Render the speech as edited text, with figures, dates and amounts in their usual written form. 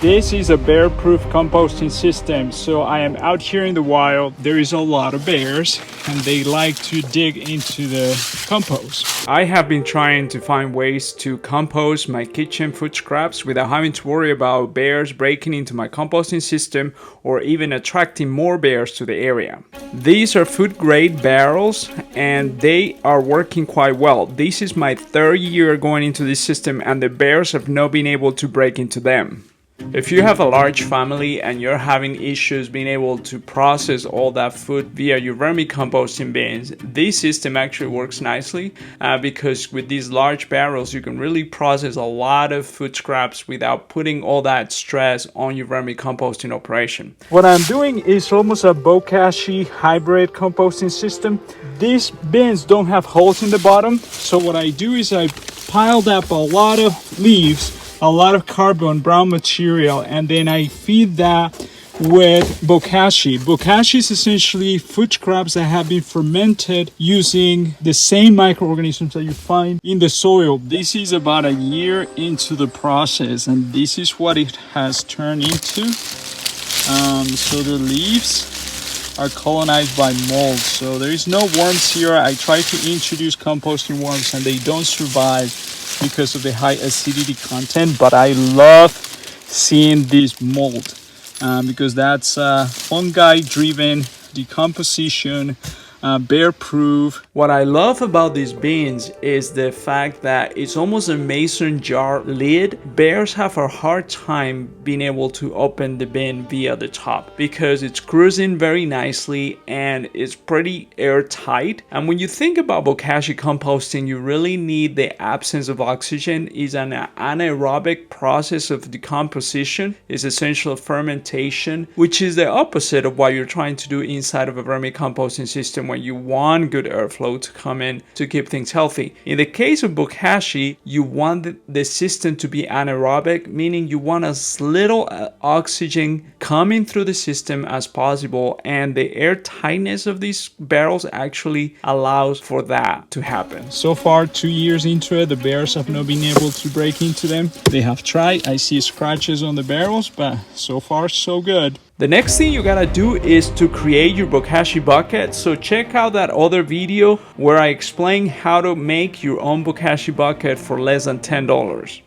This is a bear-proof composting system. So I am out here in the wild. There is a lot of bears and they like to dig into the compost. I have been trying to find ways to compost my kitchen food scraps without having to worry about bears breaking into my composting system or even attracting more bears to the area. These are food-grade barrels and they are working quite well. This is my third year going into this system and the bears have not been able to break into them. If you have a large family and you're having issues being able to process all that food via your vermicomposting bins, this system actually works nicely because with these large barrels you can really process a lot of food scraps without putting all that stress on your vermicomposting operation. What I'm doing is almost a bokashi hybrid composting system. These bins don't have holes in the bottom, so what I do is I piled up a lot of leaves, a lot of carbon, brown material, and then I feed that with bokashi. Bokashi is essentially food scraps that have been fermented using the same microorganisms that you find in the soil. This is about a year into the process, and this is what it has turned into. So the leaves are colonized by mold, so there is no worms here. I try to introduce composting worms and they don't survive because of the high acidity content, but I love seeing this mold because that's fungi driven decomposition, bear proof. What I love about these bins is the fact that it's almost a mason jar lid. Bears have a hard time being able to open the bin via the top because it's cruising very nicely and it's pretty airtight. And when you think about bokashi composting, you really need the absence of oxygen. It's an anaerobic process of decomposition. It's essential fermentation, which is the opposite of what you're trying to do inside of a vermicomposting system when you want good airflow to come in to keep things healthy. In the case of bokashi, you want the system to be anaerobic, meaning you want as little oxygen coming through the system as possible, and the air tightness of these barrels actually allows for that to happen. So far, 2 years into it, the bears have not been able to break into them. They have tried. I see scratches on the barrels, but so far so good. The next thing you gotta do is to create your bokashi bucket. So check out that other video where I explain how to make your own bokashi bucket for less than $10.